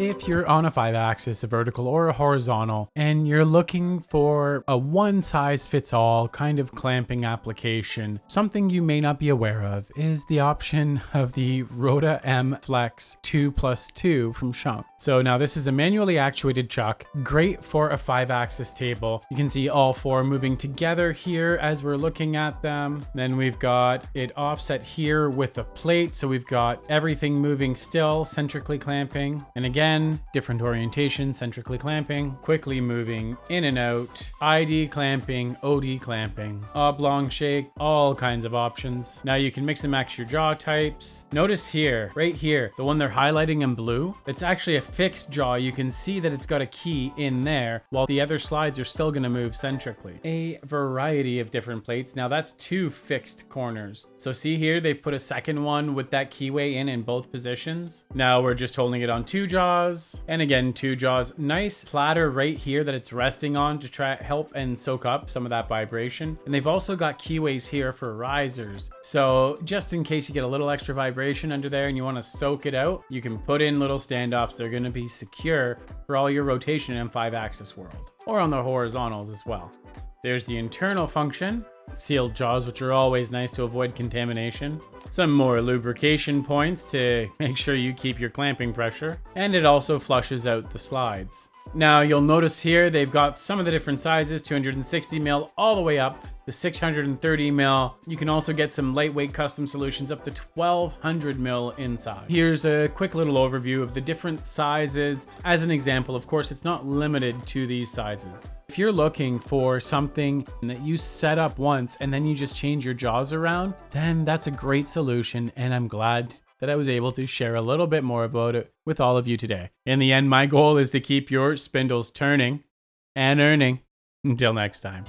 if you're on a 5-axis, a vertical or a horizontal, and you're looking for a one-size-fits-all kind of clamping application, something you may not be aware of is the option of the Rota M Flex 2+2 from SCHUNK. So now this is a manually actuated chuck, great for a 5-axis table. You can see all four moving together here as we're looking at them. Then we've got it offset here with a plate, so we've got everything moving still, centrically clamping. And again, different orientation, centrically clamping, quickly moving in and out, ID clamping, OD clamping, oblong shake, all kinds of options. Now you can mix and match your jaw types. Notice here, right here, the one they're highlighting in blue, it's actually a fixed jaw. You can see that it's got a key in there, while the other slides are still going to move centrically. A variety of different plates. Now that's 2 fixed corners. So see here, they've put a second one with that keyway in both positions. Now we're just holding it on 2 jaws, and again 2 jaws. Nice platter right here that it's resting on to try help and soak up some of that vibration. And they've also got keyways here for risers, so just in case you get a little extra vibration under there and you want to soak it out, you can put in little standoffs. They're going to be secure for all your rotation in 5-axis world, or on the horizontals as well. There's the internal function, sealed jaws, which are always nice to avoid contamination. Some more lubrication points to make sure you keep your clamping pressure, and it also flushes out the slides. Now you'll notice here they've got some of the different sizes, 260 mil all the way up to 630 mil. You can also get some lightweight custom solutions up to 1200 mil inside. Here's a quick little overview of the different sizes. As an example, of course, it's not limited to these sizes. If you're looking for something that you set up once and then you just change your jaws around, then that's a great solution, and I'm glad that I was able to share a little bit more about it with all of you today. In the end, my goal is to keep your spindles turning and earning. Until next time.